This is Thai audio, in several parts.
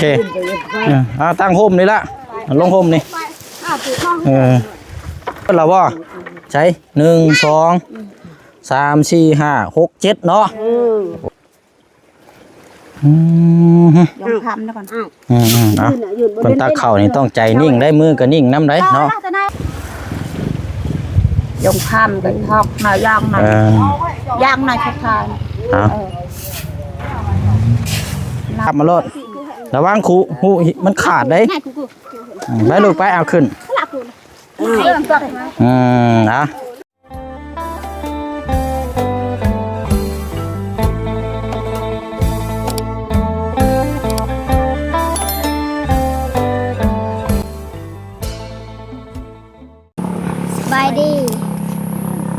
เคตั้งโฮมนี่ละลงโฮมนี่เราว่าใช้1 2 3 4 5 6 7เนาะลองทำนะก่อนคนตักเข่านี่ต้องใจนิ่งได้มือก็นิ่งน้ำได้เนาะยงทำกันทอกหน่อยย่างหน่อยย่างหน่อยชักทานขับมาโลดระวังคูหูมันขาดได้ไปลูกไปเอาขึ้นนะบายดี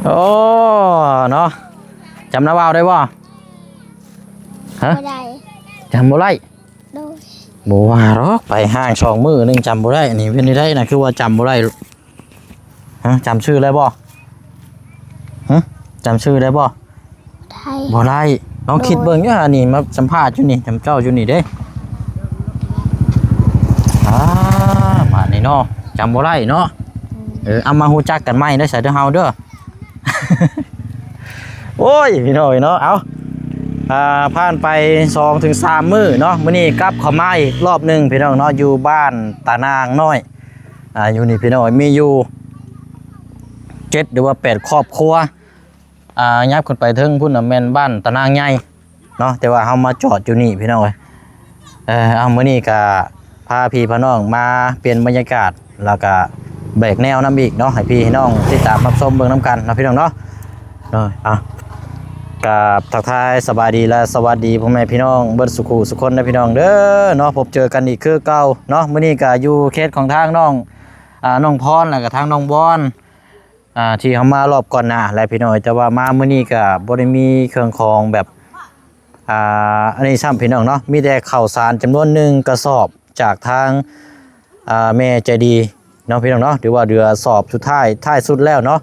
โอ้เนาะจำน้าว่าวได้บ่ฮะจำบ่ได้บ่ว่าหรอกไปห้าง2 มื้อนึงจำบ่ได้อันนี้เพิ่นได้นะคือว่าจำบ่ได้ฮะจำชื่อได้บ่ฮะจำชื่อได้บ่บ่ได้ลองคิดเบิ่งอยู่อันนี้มาสัมภาษณ์อยู่นี่จำเจ้าอยู่นี่เด้มานี่เนาะจำบ่ได้เนาะเอามาฮู้จักกันใหม่ได้ใส่เด้อเฮาเด้อ โอ้ยพี่น้อยเนาะเอาผ่านไป2 ถึง 3 มื้อเนาะมื้อนี้กลับเข้ามาอีกรอบนึงพี่น้องเนาะอยู่บ้านตานางน้อยอยู่นี่พี่น้อยมีอยู่7 หรือว่า 8 ครอบครัวยับขึ้นไปถึงพุ่นน่ะแม่นบ้านตานางใหญ่เนาะแต่ว่าเฮามาจอดอยู่นี่พี่น้อยเอามื้อนี้ก็พาพี่พาน้องมาเปลี่ยนบรรยากาศแล้วก็แบกแนวน้ำอีกเนาะให้พี่ให้น้องติดตามรับชมเบิ่งน้ำกันนะพี่น้องเนาะกับทักทายสบายดีและสวัสดีพ่อแม่พี่น้องเบิดสุขุสุคนนะพี่น้องเด้อเนาะพบเจอกันอีกคือเก่าเนาะมื้อนี้ก็อยู่เคสของทางน้องน้องพรแล้วก็ทางน้องบอนที่เขามารอบก่อนหน้าและพี่น้องแต่ว่ามามื้อนี้ก็บ่ได้มีเครื่องของแบบอันนี้ซ้ำพี่น้องเนาะมีแต่ข้าวสารจำนวน1 กระสอบจากทางแม่ใจดีเนาะพี่น้องเนาะหรือว่าเรือสอบสุดท้ายสุดแล้วเนาะ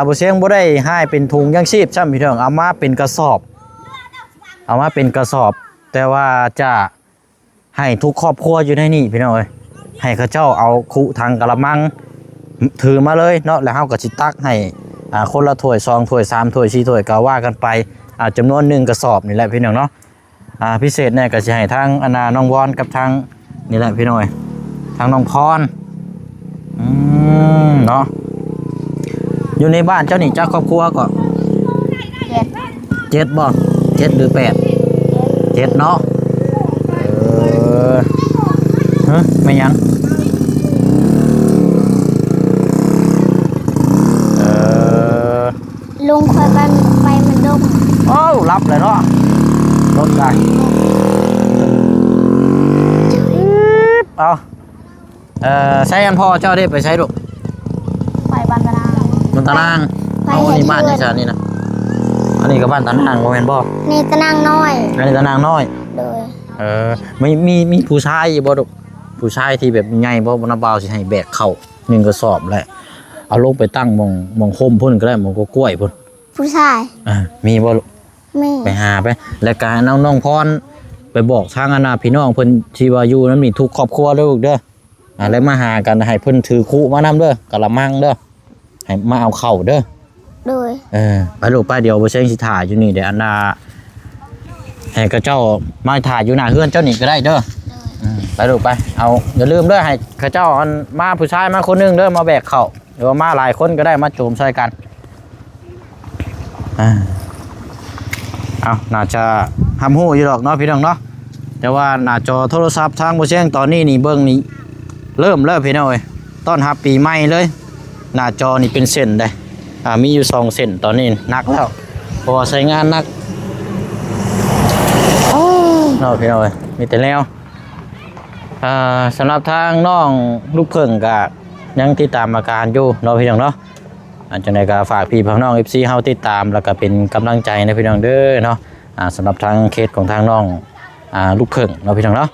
บ่เสียงบ่ได้ให้เป็นถุงยังชีพช่ำพี่น้องเอามาเป็นกระสอบแต่ว่าจะให้ทุกครอบครัวอยู่ในนี่พี่น้องเอ้ยให้เขาเจ้าเอาคุทางกระมังถือมาเลยเนาะแล้วเฮาก็สิตักให้คนละถ้วย2 ถ้วย3 ถ้วย4 ถ้วยก็ว่ากันไปจำนวน1 กระสอบนี่แหละพี่น้องเนาะพิเศษเนี่ยก็สิให้ทางน้องวอนกับทางนี่แหละพี่น้องเอ้ยทางน้องพรเนาะอยู่ในบ้านเจ้านี่เจ้าครอบครัวก็7บ่7 หรือ 8 7เนาะไม่ยังลุงคอยไปมันดมรับเลยเนาะรถได้ใช้อันพ่อเจ้าได้ไปใช้ลูกไปบ้านตารางเอาอันนี้บ้านนี่จ้ะนี่นะอันนี้ก็บ้านตารางโมเมนต์บ่นี่ตารางน้อยอันนี้ตารางน้อยไม่มีผู้ชายบ่ลูกผู้ชายที่แบบใหญ่บ่น้าบ่าวสิให้แบกเข้า1 กระสอบแหละเอาลงไปตั้งมองโคมพุ่นก็ได้มองกล้วยพุ่นผู้ชายมีบ่ลูกมีไปหาไปแล้วก็น้องพรไปบอกทางพี่น้องเพิ่นที่ว่าอยู่นั้นมีทุกครอบครัวเด้อลูกเด้อแล้วมาหากันให้เพิ่นถือคุมานำเด้อกะละมังเด้อให้มาเอาเข้าเด้อโดยไปลูกไปเดี๋ยวบ่เชิงสิถ่ายอยู่นี่เดี๋ยวให้เขาเจ้ามาถ่ายอยู่หน้าเฮือนเจ้านี่ก็ได้เด้อไปลูกไปเอาอย่าลืมเด้อให้เขาเจ้ามาผู้ชายมาคนนึงเด้อมาแบกเข้าหรือว่ามาหลายคนก็ได้มาโจมช่วยกันน่าจะทำหู้อยู่หรอกเนาะพี่น้องเนาะแต่ว่าหน้าจอโทรศัพท์ทางบ่เชิงตอนนี้นี่เบิ่งนี่เริ่มพี่น้องเอ้ยต้อนรับปีใหม่เลยหน้าจอนี่เป็นเส้นได้มีอยู่2 เส้นตอนนี้นักแล้วเพราะว่าใช้งานนักเนาะพี่น้องเอ้ยมีแต่แล้วสำหรับทางน้องลูกเพิ่งก็ยังติดตามอาการอยู่เนาะพี่น้องเนาะจังได๋ก็ฝากพี่น้อง FC เฮาติดตามแล้วก็เป็นกำลังใจนะพี่น้องเด้อเนาะสำหรับทางเคสของทางน้องลูกเพิ่งเนาะพี่น้องเนาะ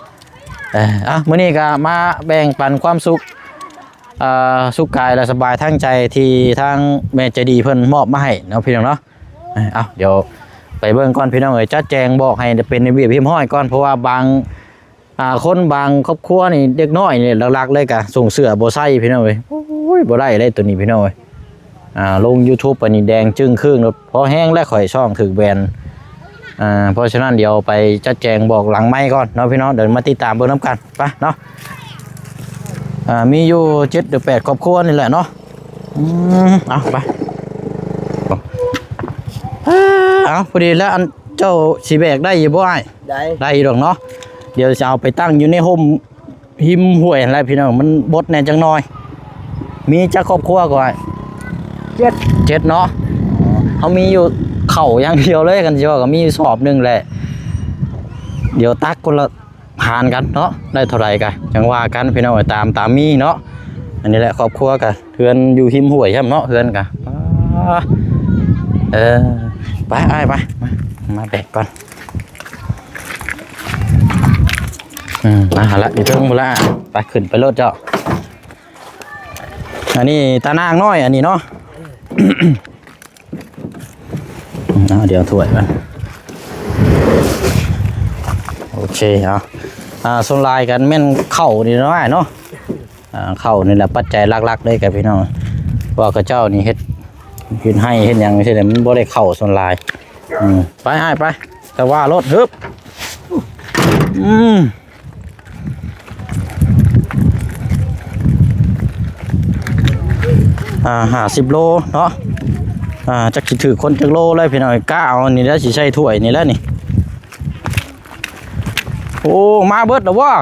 มื้อนี้ก็มาแบ่งปันความสุขสุขกายและสบายทั้งใจที่ทางแม่ใจดีเพิ่นมอบมาให้เนาะพี่น้องเนาะเดี๋ยวไปเบิ่งก่อนพี่น้องเอ้ยจัดแจงบอกให้เป็นระเบียบเรียบร้อยก่อนเพราะว่าบาง คนบางครอบครัวนี่เด็กน้อยนี่หลักๆเลยกะส่งเสื้อบ่ใส่พี่น้องเอ้ยโอ้ยบ่ได้เลยตัวนี้พี่น้องเอ้ยลง YouTube ปานนี้แดงจึ้งครึ่งแล้วพอแห้งแล้วข่อยช่องถึกแบนเพราะฉะนั้นเดี๋ยวไปจัดแจงบอกหลังไมค์ก่อนเนาะพี่น้องเดี๋ยวมาติดตามเบิ่งนํกันไปเนาะมีอยู่7หรือ8ครอบครัวนี่แหละเนาะเอาไปเอาพอดีแล้วอันเจ้าสิแบกได้อยู่บ่อ้ายได้อยู่ดอกเนาะเดี๋ยวจะเอาไปตั้งอยู่ในห่มหิมห้วยอะไรพี่น้องมันบดแน่จังน้อยมีจักครอบครัวก่อน7เนาะเขามีอยู่เข่าอย่างเดียวเลยกันเชียวก็มีสอบหนึ่งแหละเดี๋ยวตักคนละหารกันเนาะได้เท่าไหร่กันจังว่ากันพี่น้องตามมีเนาะอันนี้แหละครอบครัวกันเพื่อนอยู่หิมห้วยใช่ไหมเนาะเพื่อนกันไปมาแบกก่อนมาหาละอยู่เทิงหมดละไปขึ้นไปรถเจ้าอันนี้ตานางน้อยอันนี้เนาะ เดี๋ยวถ้วยมันโอเคเอาส่วนลายกันแม่นเข่านี่น้อยเนาะเข่านี่แหละปัจจัยหลักๆเลยกับพี่น้องว่ากับเจ้านี่เฮ็ดให้เฮ็ดยังไม่ใช่แต่มันบ่ได้เข่าส่วนลายไปแต่ว่ารถฮึบ50 โลเนาะจักสิถือคนจักโลเลยพี่น้องก้าเอานี่แล้วสิใส่ถ้วยนี่แล้วนี่โอ้มาเบิดแล้ววะ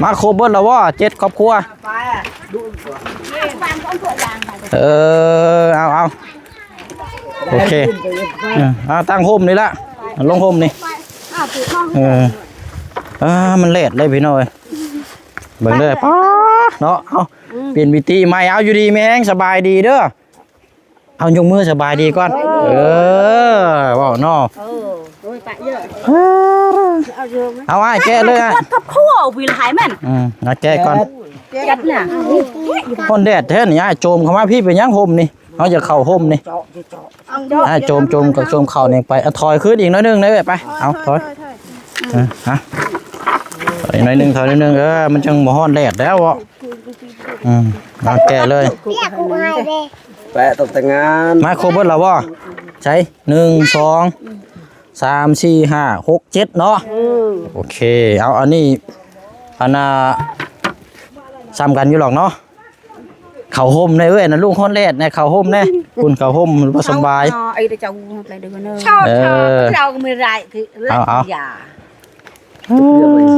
มาโคเบิดแล้ววะ7ครอบครัวเอาโอเคตั้งห่มนี่ละลงห่มนี่มันเละเลยพี่น้องเบิ่งเลยป๊าเนาะเอาเปลี่ยนวิธีใหม่เอาอยู่ดีแม่งสบายดีเด้อเอายกมือสบายดีก่อนว่าเนาะเอาไอ้แกเลยอ่ะทับคั่ววิลไฮมันแกก่อนจัดน่ะคนแดดแท้นี่ไอ้โจมเข้ามาพี่เป็นยังห่มนี่เอาจะเข่าห่มนี่ไอ้โจมกับโจมเข่านี่ไปถอยขึ้นอีกน้อยนึงเลยไปเอาถอยถอยน้อยนึงมันจังบ่ฮ้อนแดดแล้ววะเอาแกเลยแปะตกแต่งงานมาโคเบิร์ตแล้ววะใช่1 2 3 4 5 6 7เนาะโอเคเอาอันนี้ซ้ำกันอยู่หรอกเนาะเข่าห่มในนะลูกฮ้อนแดดในเข่าห่มแน่คุณเข่าห่มบ่สบายไอ้เจ้าอะไรเด้อเนอะชอบเราก็ไม่ไรคือเอา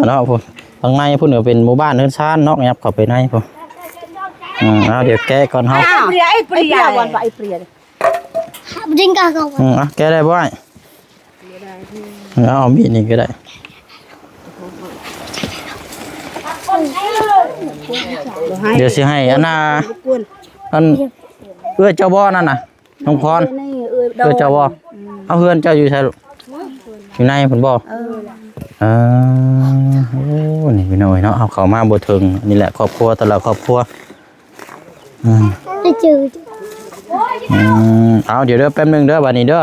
เนาะพุ่นข้างในพุ่นก็เป็นหมู่บ้านเฮือนชานเนาะยับเข้าไปในพุ่นเอาเดี๋ยวแกะก่อนเฮาไอ้เปรียวันไอ้เปรียจริงกัน แกะได้บ่เอามีดนี่ก็ได้เดี๋ยวสิให้อันเจ้าบ่นั่นน่ะน้องพรเจ้าบ่เอาเฮือนเจ้าอยู่ใช่ลูกอยู่ในพุ่นบ่โอ้นี่พี่น้อยเนาะเอาเข้ามาบ่ถึงนี่แหละครอบครัวแต่ละครอบครัวเอาเดี๋ยวแป๊บนึงเด้อบัดนี้เด้อ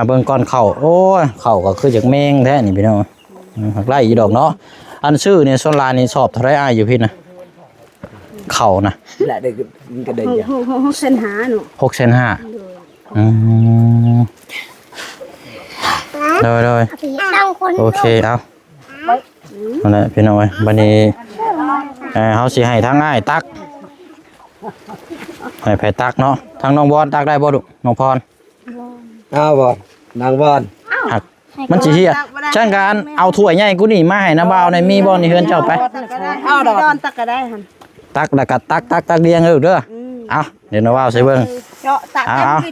เบิ่งก่อนเข้าโอ้ยเข้าก็คือจักแมงแท้นี่พี่น้องหักไล่อีดอกเนาะอันชื่อเนี่ยส่วนลายนี่สอบเท่าไรอยู่พี่นะเข่านะแหละเด็กก็ได้6.5หนู6.5เลยโอเคเอานั่นแหละพี่น้อยบัดนี้เฮาสิให้ทางง่ายตักให้ไผตักเนาะทางน้องบอลตักได้บ่ดุน้องพรเอาบ่นางบอลมันสิเฮียช่างการเอาถ้วยใหญ่กูนี่มาให้น้าบ่าวในมีบ่นี่เฮือนเจ้าไปเอาดอกตักก็ได้หั่นตักแล้วก็ตักเรียงเด้อเอาเดี๋ยวน้าบ่าวใส่เบิ่ง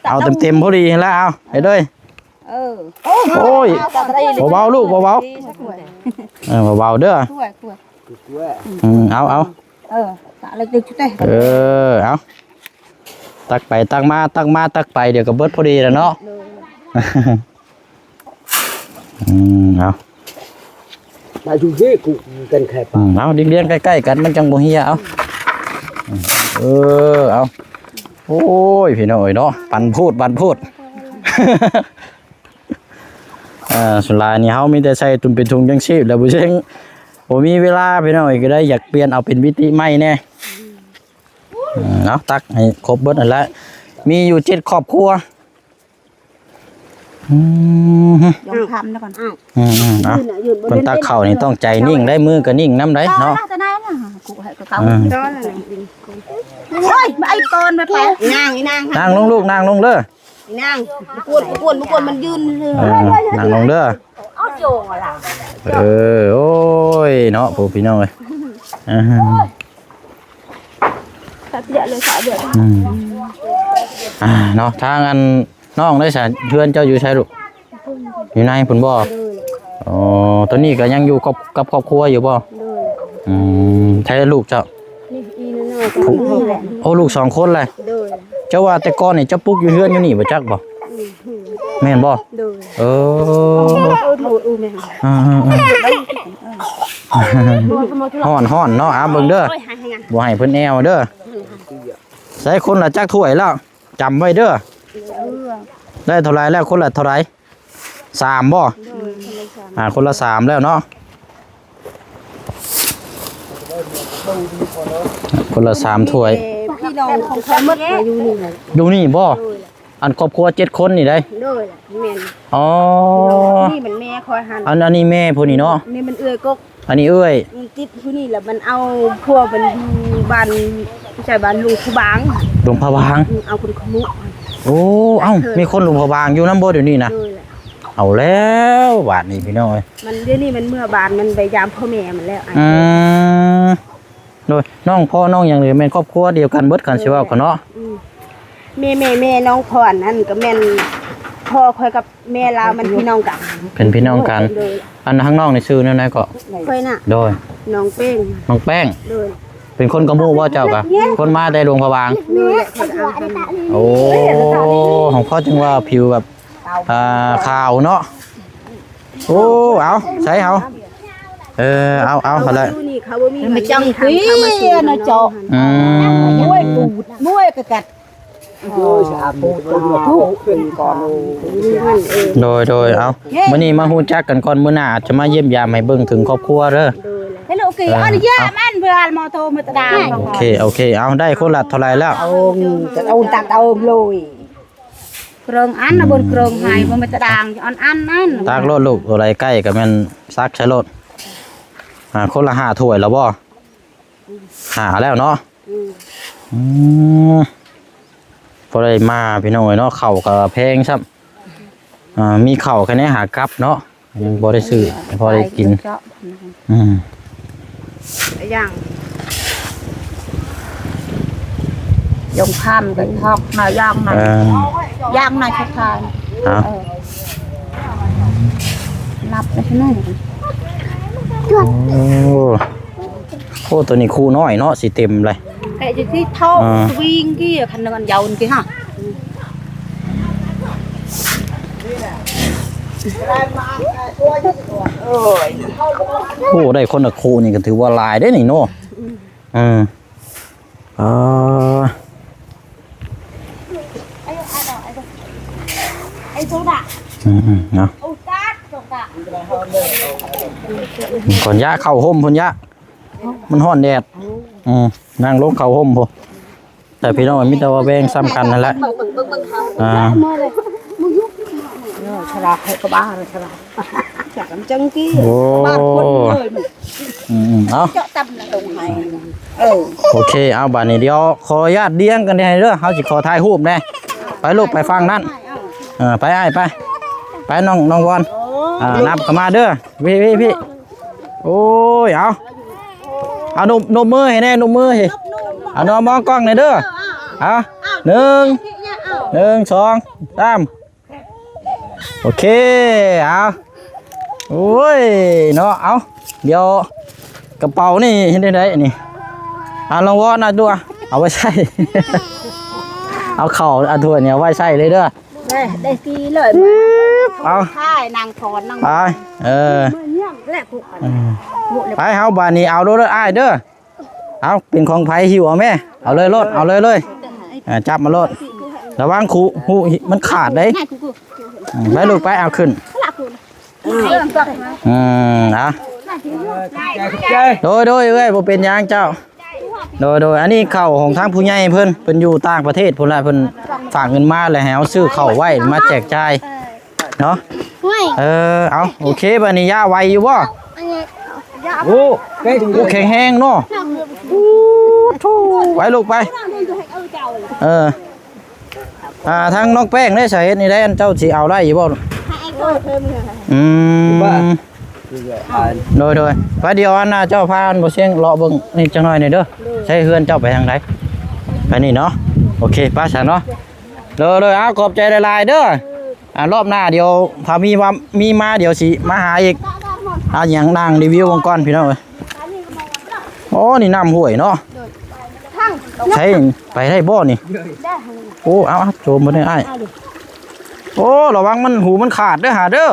เอาเต็มพอดีแล้วเอาให้เด้อโอ้ยเบาๆลูกเบาๆเบาๆเด้อเอาเอาตักไปตักมาตักไปเดี๋ยวก็เบิดพอดีแล้วเนาะเอามาดูสิกูกันแค่ปเอาเลี้ยงใกล้ๆกันมันจังบ่เฮียเอาเอาโอ้ยพี่น้อยเนาะปันพูด ส่วนหลายนี่เฮามีแต่ใส่ตุนเป็นถุงยังชีพแล้วบ่เชิงบ่มีเวลาพี่น้อยก็ได้อยากเปลี่ยนเอาเป็นวิธีใหม่แน่เนาะตักให้ครบเบิดนั่นแหละมีอยู่7ครอบครัวลองทำนะก่อน เนาะเพิ่นตักข้าวนี่ต้องใจนิ่งได้มือก็นิ่งนำได้เนาะ จะได้นะกูให้ก็เก่าโอ้ยไอ้ก้อนไปไปนางนั่งลงลูกนั่งลงเด้อน างกวนมันยืนเลย นั่งลงเด้อ อ้อโจงอ่ะล่ะ โอ้ยเนาะพวกพี่น้องเอ้ย ขาเดือดเลยขาเดือด เนาะทางอันน้องได้สารเพื่อนเจ้าอยู่ใช่ลูกอยู่ในพุ่นบ่อ๋อตอนนี้ก็ยังอยู่กับครอบครัวอยู่บ่ใช่ลูกเจ้าโอ้ลูก2คนเลยเจ้าว่าแต่ก่อนนี่เจ้าปุ๊กอยู่เฮือนอยู่นี่บ่จักบ่แม่นบ่ฮ้อนเนาะเบิ่งเด้อบ่ให้เพิ่นแอวเด้อใส่คนละจักถ้วยแล้วจำไว้เด้อได้เท่าไรแล้วคนละเท่าไร3บ่คนละ3แล้วเนาะคนละ3ถ้วยพี่น้องของใครหมดอยู่นี่บ่อันครอบครัว7คนนี่ได้แม่นอ๋อนี่มันแม่คอยหันอันนี้แม่ผู้นี้เนาะนี่มันเอื้อยกกอันนี้เอื้อยมันติดผู้นี้แหละมันเอาพวกมันบ้านใช่บ้านลุงผู้บางลุงพะบางเอาคนขมุโอ้มีคนลุงพะบางอยู่น้ำบ่เดี๋ยวนี้นะเอาแล้วบาดนี้พี่น้อยมันเดี๋ยวนี้มันเมื่อบานมันไปยามพ่อแม่มันแล้วโดยน้องพ่อน้องอย่างอื่นเป็นครอบครัวเดียวกันเบิดกันใช่ป่ะเนาะแม่น้องพ่อนั่นก็แม่นพ่อคอยกับแม่เรามันพี่น้องกันเป็นพี่น้องกันอันข้างนอกในชื่อนั่นไหนก็ค่อยน่ะโดยน้องแป้งโดยเป็นคนกระมูว่าเจ้ากะคนมาได้ลงพะบางโอ้ของพ่อจึงว่าผิวแบบขาวเนาะโอ้เอาใช้เอาอะไรไม่จังคุยนะเจาะมวยปูดมวยกระกัดโดยเอามื้อนี้มาฮู้จักกันก่อนมื้อหน้าอาจจะมาเยี่ยมยามให้เบิ่งถึงครอบครัวเด้อโอเคอันนี้มันเพื่อนมอโตมาตดามโอเคเอาได้คนละเท่าไรแล้วจะเอาตัดเอาเลยกรงอันนะบนกรงไห้บนมาตดามอันนั่นตักรถลูกอะไรใกล้กับแม่นซักใช้รถคนละ5ถ้วยแล้วบ่5แล้วเนาะพอได้มาพี่น้องเนาะเข่ากับแพงครับมีเข่าแค่นี้หากับเนาะยังพอได้ซื้อพอได้กินอย่างยงข้ามกันทอกหน่อยย่างหน่อยชักทานนับไปที่นั่นโอ้ตัวนี้คู่น้อยเนาะสีเต็มเลยไอ้ที่ท่อวิ่งกี้คันนึงอันยาวกี้ฮะโอ้ได้คนละคู่นี่ก็ถือว่าลายได้นี่เนาะไอ้โซดาเนาะก่อนยะเข้าห่มพุ่นยะมันฮ้อนแดดนั่งลงเข้าห่มพุ่นแต่พี่น้องมิตรว่าแบ่งซ้ำกันนั่นแหละฉลาดให้ก็บ้าเลยฉลาดจากน้ำจังกี้บ้านคนเลยเอาเจาะตับตรงไหนโอเคเอาบัดนี้เดี๋ยวขออนุญาตเลี้ยงกันได้เด้อเฮาสิขอถ่ายรูปแน่ไปลูกไปฟังนั่นไปไปน้องวอนนับเข้ามาเด้อพี่โอ้ยเอานมมือให้แน่นมมือให้เอานมมองกล้องหน่อยเด้อ1 2 3โอเคเอาโอ้ยเนาะเอาเดี๋ยวกระเป๋านี่เห็นได้นี่ลองวอนดูเอาไว้ใส่เอาเข่าถ้วยเนี่ยไว้ใส่เลยเด้อได้ซีเลยเอาใช่นางพรนางไปไปเฮาบานนี้เอาโลดอ้ายเด้อเอาเป็นของไผหิวเอาแม่เอาเลยรถเอาเลยจับมาโลดระวังหูมันขาดได้ไปลูกไปเอาขึ้น นะ ใจ โดยเอ้ยบ่เป็นหยังเจ้าโดยอันนี้เข้าวของทางผู้ใหญ่เพิ่นอยู่ต่างประเทศพุ่นล่ะเพิ่นฝากเงินมาแล้วให้เอาซื้อข้าวไว้มาแจกจ่ายเนาะ ไม่ เอาโอเคบัดนี้ย่าไวอยู่บ่ อันนี้ โอ้ใกล้ถึง โอ้แข็งแรงเนาะไปลูกไปทางน้องแป้งได้ใส่เฮ็ดนี่ได้อันเจ้าสิเอาได้อยู่บ่โดยไปเดียวอันน่ะเจ้าพาอันบ่เสียงรอเบิ่งนี่จังหน่อยนี่เด้อใช้เฮือนเจ้าไปทางใดไปนี่เนาะโอเคป้าฉันเนาะเลยเอาขอบใจหลายๆเด้อรอบหน้าเดี๋ยวถ้ามีมาเดี๋ยวสิมาหาอีกอย่างนั่งรีวิววงก่อนพี่น้องเอ้ยโอ้นี่น้ำห้วยเนาะใช้ไปได้บ่นี่โอ้เอาโจมบ่ได้อ้ายโอ้ระวังมันหูมันขาดเด้อหาเด้อ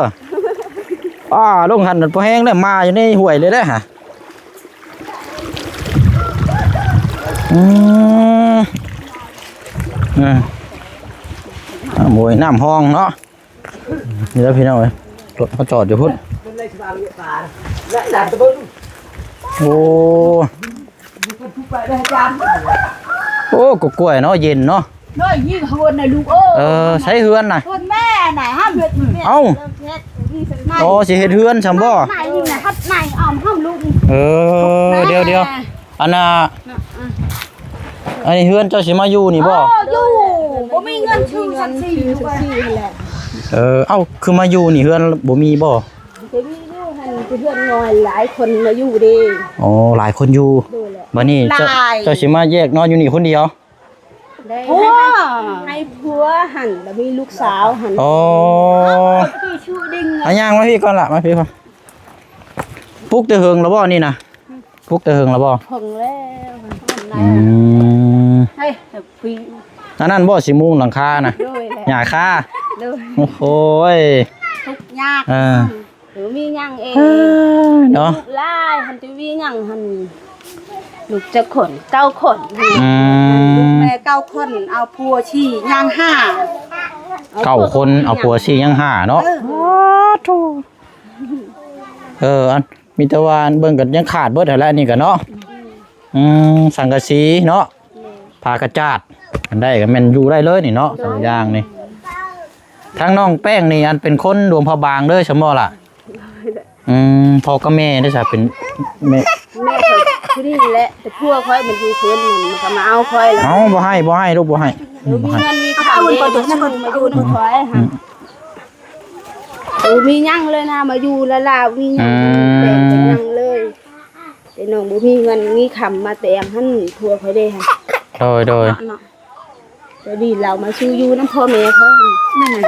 ลงหันพอแห้งแล้วมาอยู่ในห้วยเลยเด้อฮะมวยน้ำห้องเนาะนี่แล้วพี่น้องเอ้ยรถเขาจอดอยู่พุ่นโอ้กล้วยเนาะเย็นเนาะ น้อยยิ่งหวนน่ะลูกใช้เฮือนน่ะ หวนแม่น่ะห้ามเฮ็ด เอ้าโอ้สิเฮ็ดเฮือนซำบ่ ไหนยิ่งน่ะฮัดไหนอ้อมห้ามลูก เดี๋ยวอันน่ะอันนี้เฮือนเจ้าสิมาอยู่นี่บ่ อยู่บ่มีเงินชื่อสักทีแหละ เอ้าคือมาอยู่นี่เฮือนบ่มีบ่ จะมีอยู่หั่นเพื่อนน้อยหลายคนมาอยู่เด้ อ๋อหลายคนอยู่บัดนี้เจ้าสิมาแยกนอนอยู่นี่คนเดียว ผัวให้ผัวหั่นแล้วมีลูกสาวหั่น อ๋อ พี่ชูดิ่ง อันย่างมาพี่ก่อนล่ะมาพี่ก่อนปลุกแต่เฮิงแล้วบ่นี่นะปลุกแต่เฮิงแล้วบ่ ผงแล้ว เฮ้ยปี อันนั้นบ่สิมุงหลังคาน่ะ ด้วยแหละ หญ้าคา ด้วย โอ้โหย ทุกยากหรือมียังเอง เนาะ ลูกลายหันจะมียังหันลูกจะขนเก้าขนลูกแม่เก้าคนเอาพัวชี้ย่างห้า 9 คนเอาผัว4ยัง5เนาะอันมีแต่ว่าเบิ่งกันยังขาดเบิดแล้วนี่ก็เนาะสังกะสีเนาะผ้ากระจาดอันได้ก็แม่นอยู่ได้เลยนี่เนาะสองอย่างนี่ทางน้องแป้งนี่อันเป็นคนดวงพระบางเด้อใช่บ่ล่ะพ่อกับแม่ได้ซะเป็นแม่ เขาคือนี่แหละแต่พัวค่อยมันอยู่คืนมันก็มาเอาค่อยแล้ว เอาบ่ให้ลูกบ่ให้ มีเงินมีข้าวเอาตัวนั้นมาอยู่น้ำค่อยค่ะมียังเลยนะมาอยู่ละลามียังแต่ยังเลยแต่น้องบ่มีเงินมีคำมาแต่งหั่นพัวค่อยได้ค่ะ โดย แต่ดีเรามาซื้ออยู่น้ำพ่อแม่เขานั่นน่ะ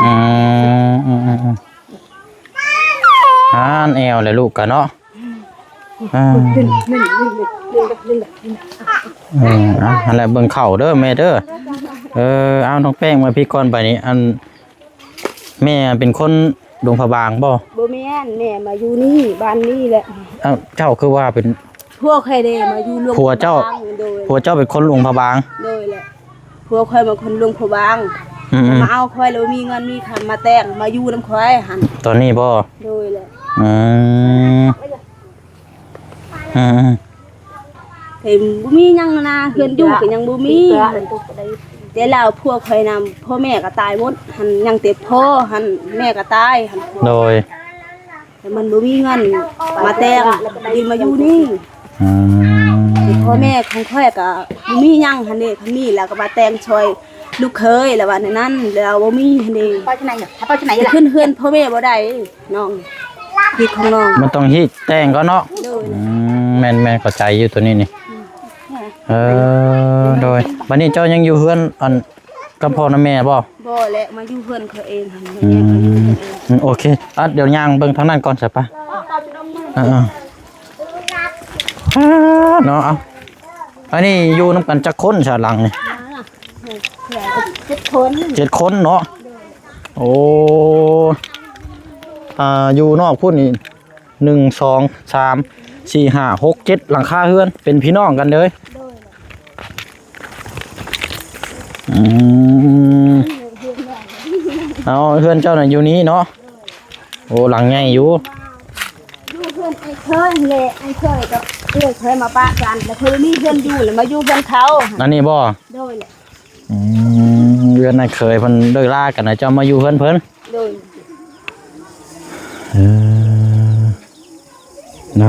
แอวเลยลูกกันเนาะอันแหละเบิ่งเข่าเด้อแม่เด้อเอาน้องแป้งมาพี่ก่อนไปนี่อันแม่เป็นคนดวงพระบางบ่ บ่แม่นแม่มาอยู่นี่บ้านนี่แหละ เจ้าคือว่าเป็น พวกใครได้มาอยู่ลง ผัวเจ้าเป็นคนดวงพระบาง โดยแหละพวกใครมาคนลงพบางมาเอาค่อยแล้วมีเงินมีคำมาแต่งมาอยู่น้ำค่อยหัน ตอนนี้บ่ โดยแหละ เห็นบ่มียังนะเฮือนอยู่ก็ยังบ่มีแต่เราพวกใครนำพ่อแม่ก็ตายหมดหันยังเต็บพ่อหันแม่ก็ตายหัน โดย แต่มันบ่มีเงินมาแต่งดีมาอยู่นี่พ่อแม่ของค่อยก็บ่มีหยังหั่นเด้คันมีแล้วก็มาแต่งช่วยลูกเคยแล้วว่าในนั้นแล้วบ่มีหั่นเด้ไปที่ไหนล่ะไปที่ไหนล่ะขึ้นเฮือนพ่อแม่บ่ได้น้องพี่ของน้อง มันต้องฮีดแต่งก็เนาะแม่เข้าใจอยู่ตัวนี้นี่โดยบัดนี้เจ้ายังอยู่เฮือนอันกับพ่อและแม่บ่ บ่และมาอยู่เฮือนเขาเองหั่น โอเคเดี๋ยวย่างเบิ่งทางนั้นก่อนใช่ปะเนาะเอาอันนี้อยู่นำกันจักคนชาหลังนี่7 คนเนาะโอ้อยู่นอกพุ่นนี่1 2 3 4 5 6 7หลังคาเฮือนเป็นพี่น้องกันเลยเอาเฮือนเจ้าน่ะอยู่นี้เนาะ โอ้หลังใหญ่อยู่ อยู่เพื่อนไอ้เคยเลยไอ้เคยกับเคยมาปะกันแล้วเคยมีเพื่อนอยู่แล้วมาอยู่เพื่อนเขา นั่นนี่บ่ โดยแหละ เรือนน่ะเคยเพิ่นเลิกลากันน่ะเจ้ามาอยู่เพิ่น โดย เออได้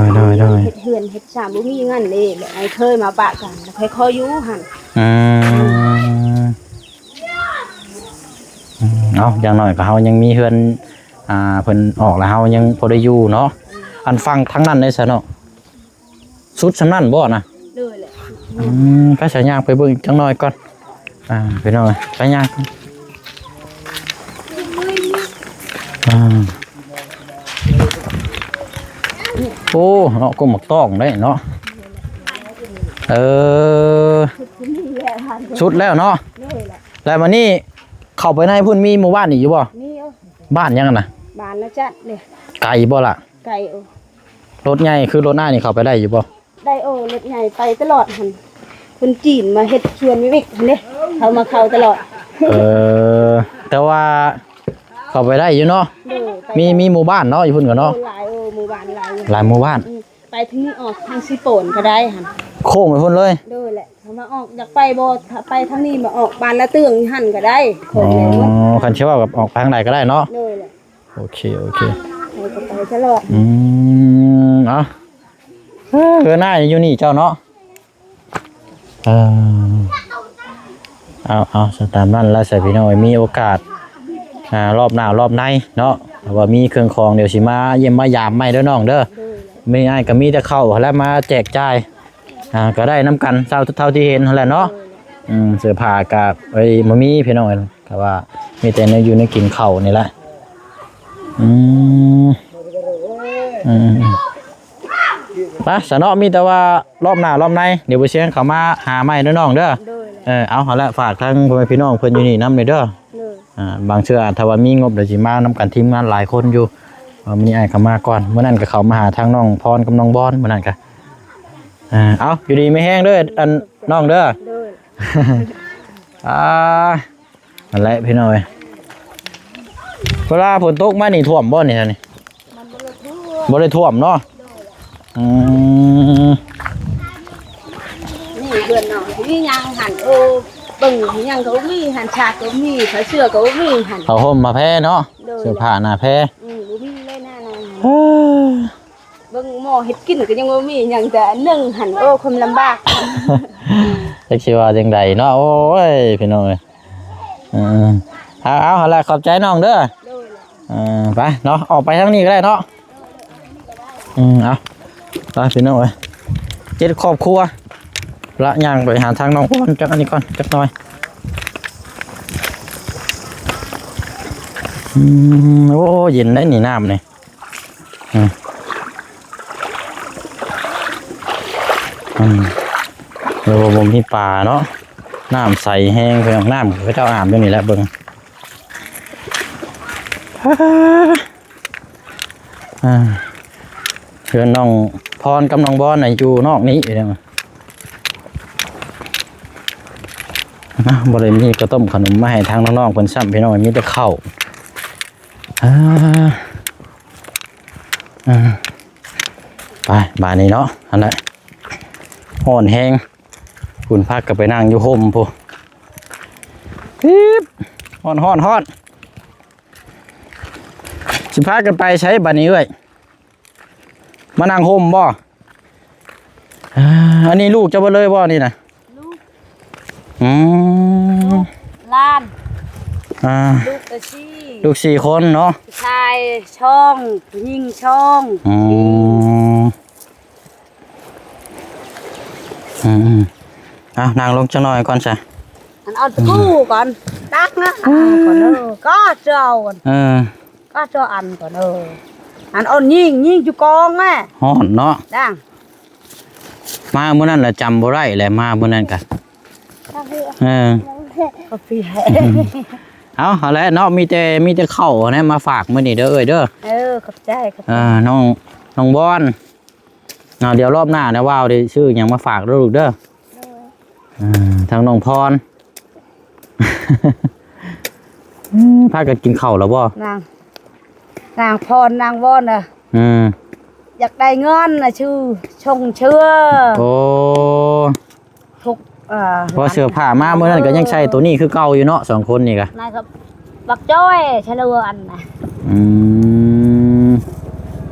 เฮ็ดเฮือนเฮ็ดสามบ่มีเงินเลยแล้วไอ้เคยมาปะกันแล้วค่อยขออยู่หั่น อืมเอาอย่างน้อยก็เฮายังมีเฮือนเพิ่นออกแล้วเฮายังพอได้อยู่เนาะอันฟังทั้งนั้นได้ซะเนาะสุดสำนั้นบ่นะ เลยแหละ ก็ใช้ย่างไปเบิ่งจังหน่อยก่อนไปหน่อยใช้ย่างก่อนโอ้เนาะก็หมกต้องได้เนาะชุดแล้วเนาะ เลยแหละ แล้ววันนี้เข้าไปในพุ่นมีหมู่บ้านอีกอยู่บ่ นี่เอา บ้านยังกันนะ บ้านนะจ๊ะเนี่ย ไกลบ่ล่ะ ไก่โอ รถใหญ่คือรถหน้านี่เข้าไปได้อยู่บ่ ได้โอรถใหญ่ไปตลอดหั่นคนจีนมาเฮ็ดชวนวิกหั่นเด้เขามาเข้าตลอด แต่ว่าเข้าไปได้อยู่เนาะ เด้อไป มีหมู่บ้านเนาะอยู่พุ่นก็เนาะ หลายหมู่บ้านหลาย หลายหมู่บ้าน ไปถึงนี่ออกทางสิโปนก็ได้หั่น โค้งไปพุ่นเลย เด้อแหละเขามาออกอยากไปบ่ถ้าไปทางนี้มาออกบ้านละเตืองหั่นก็ได้ค อ๋ น อ เลยว่า คันเชื่อว่ากับออกไปทางใดก็ได้เนาะ เด้อแหละ โอเค ไปก็ไปตลอด เอาเรือหน้าอยู่นี่เจ้าเนาะเอาสตามนั่นแล้วใส่พี่น้อยมีโอกาสรอบหน้ารอบในเนาะว่ามีเครื่องคองเดี๋ยวสิมาเยี่ยมมายามไม่เด้อน้องเด้อไม่ง่ายก็มีแต่เข้าแล้วมาแจกจ่ายก็ได้น้ำกันเท่าที่เห็นนั่นแหละเนาะเสื้อผ้ากากไอ้มามีพี่น้อยแต่ว่ามีแต่เนื้ออยู่ในกินข้าวนี่แหละไปสนอมีแต่ว่ารอบหน้ารอบในเดี๋ยวไปเชียงเขามาหาไม้เด้อน้องเด้อ เด้อแหละ เอาละฝากทั้งพ่อแม่พี่น้องเพิ่นอยู่นี่นำเลยเด้อ เด้อ บางเชื่อถ้าว่ามีงบเดี๋ยวสิมานำกันทีมงานหลายคนอยู่มื้อนี้อ้ายเขามาก่อนเมื่อนั้นก็เขามาหาทางน้องพรกับน้องบอนมื้อนั้นก็เอาอยู่ดีไม่แห้งเด้ออันน้องเด้อ เด้อ นั่นแหละพี่น้อยเวลาฝนตกมานี่ท่วมบ่นี่ฮะนี่บ่ได้ท่วมเนาะ นี่เพื่อนน้องที่ยังหั่นโอ้บึ้งยังก็มีหั่นฉากก็มีผ้าเสื้อก็มีหั่น เขาห่มมาแพ้เนาะเสื้อผ้าหน้าแพ้ บ่มีเลยหน้านั้นเบิ่งหม้อเฮ็ดกินก็ยังบ่มีหยังแต่นึ่งหั่นโอ้ความลำบาก จักสิว่าจังใดเนาะโอ้ยพี่น้องเอ้ยเอาหั่นแหละขอบใจน้องเด้อไปเนาะออกไปทางนี้ก็ได้เนาะเอาไปพี่น้องเอ้ยเจ็ดครอบครัวละย่างไปหาทางน้องก่อนจักอันนี้ก่อนจักหน่อยโอ้เย็นได้นี่น้ำนี่เดี๋ยวผมมีป่าเนาะน้ำใสแห้งไปน้ำพระเจ้าอาบด้วยนี่แหละเบิ้งเชิญน้องพรกับน้องบอนอยู่นอกนี้อยู่เนี่ยบริเวณนี้ก็ต้มขนมมาให้ทางน้องๆคนซ้ำพี่น้องมีแต่ข้าวไปบ้านนี้เนาะอันนั้นห่อนแห้งคุณพักก็ไปนั่งอยู่ห่มพูห่อนสิพากันไปใช้บ้านนี้เอ้ยมานั่งห่มบ่อันนี้ลูกจะบ่เลยบ่นี่นะล้าน ลูกลูก4 คนเนาะชายช่องหญิงช่องนั่งลงจังหน่อยก่อนจ้ะอันเอาตะกู้ก่อนตักนะก่อนก็เจ้าก็เจ้าอันก่อนอันอ่อนยิงจุกองแม่ ฮ้อนเนาะ ดัง มาเมื่อนั้นแหละจำบ่ได้แหละมาเมื่อนั้นกันกาแฟ เอาแล้วเนาะมีแต่ข้าวนะมาฝากมื้อนี้เด้อเอ้ยเด้อขอบใจน้องบอนเดี๋ยวรอบหน้านะว้าวได้ชื่อหยังมาฝากเด้อลูกเด้อทางน้องพรพากันกินข้าวแล้วบ่นาง นางพรนางวอนน่ะ อืม อยากได้เงินน่ะชื่อชงเชื่อ โอ้ ทุกพอเสื้อผ้ามาเมื่อนั้นก็ยังใช้ตัวนี้คือเก่าอยู่เนาะสองคนนี่กะ นายครับบักจ้อยชะเลืออันนะ อืม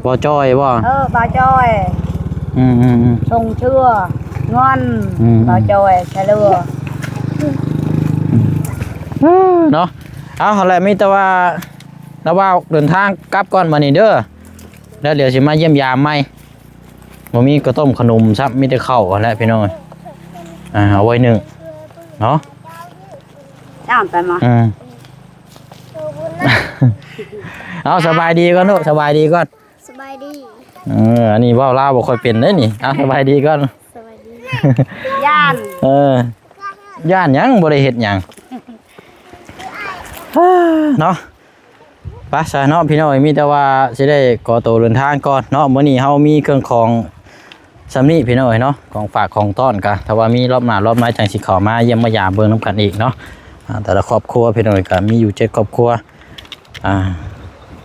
บ่จ้อยบ่ บาจ้อย อืม ชงเชื่อเงิน อืม บาจ้อยชะเลือ เนาะเอาหั่นแหละมีแต่ว่าแล้วว่าเดินทางกลับก่อนมานี่เด้อแล้วเดี๋ยวสิมาเยี่ยมยามใหม่บ่มีข้าวต้มขนมซับมีแต่ข้าวหั่นแหละพี่น้องเอาไว้หนึ่งเนาะ จ้ามไปมา อืม เอาสบายดีก่อนลูกสบายดีก่อน สบายดี อันนี้เว่าลาวบ่ค่อยเป็นเด้นี่เอาสบายดีก่อน สบายดี ย่าน ย่านหยังบ่ได้เฮ็ดหยัง เนาะไปซะเนาะพี่น้องมีแต่ว่าสิได้ขอตัวเดินทางก่อนเนาะมื้อนี้เฮามีเครื่องของสำนี้พี่น้องเนาะของฝากของต้อนกะถ้าว่ามีรอบหน้ารอบหน้าจังสิเข้ามาเยี่ยมมายามเบิ่งนํกันอีกเนาะแต่ละครอบครัวพี่น้องก็มีอยู่7ครอบครัว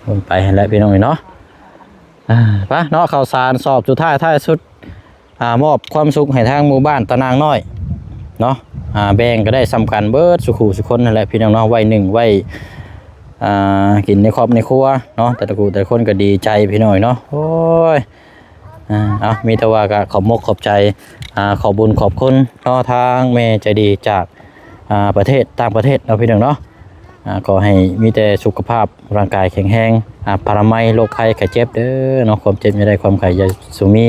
ลงไปแล้วพี่น้องเนาะไปเนาะข่าวสารสอบสุดท้ายสุดมอบความสุขให้ทางหมู่บ้านตะนางน้อยเนาะแบ่งก็ได้สำคัญเบิดสุขุสุคนนั่นแหละพี่น้องเนาะไว้หนึ่งไว้กินในครอบในครัวเนาะแต่ละกูแต่ละคนก็ดีใจพี่น้อยเนาะโอ้ยเอามีแต่ว่าก็ขอบมกขอบใจขอบบุญขอบคุณเนาะทางแม่ใจดีจากประเทศต่างประเทศเนาะพี่น้องเนาะขอให้มีแต่สุขภาพร่างกายแข็งแรงปรมัยโรคภัยไข้เจ็บเด้อเนาะความเจ็บอย่าได้ความไข้อย่าสุมี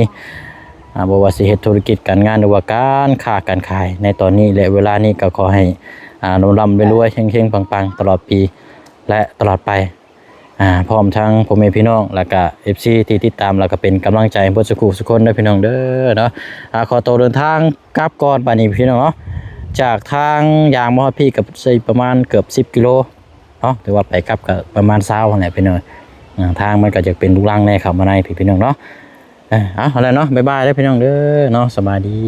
บ่ว่าสิเฮ็ดธุรกิจการงานหรือว่าการค้าการขายในตอนนี้และเวลานี้ก็ขอให้ร่ำรวยๆเฮงๆปังๆตลอดปีและตลอดไปพร้อมทั้งพ่อแม่พี่น้องแล้วก็ FC ที่ติดตามแล้วก็เป็นกำลังใจให้เพิ่นสุขคนเด้อพี่น้องเด้อเนาะขอตัวเดินทางกลับก่อนบัดนี้พี่น้องเนาะจากทางยางมอพี่กับประมาณเกือบ10กิโลเนาะถือว่าไปกลับก็ประมาณ20นั่นแหละพี่น้องทางมันก็จะเป็นลูกรังแน่เข้ามาในพี่น้องเนาะเอาแล้วเนาะบ๊ายบายเด้อพี่น้องเด้อเนาะสบายดี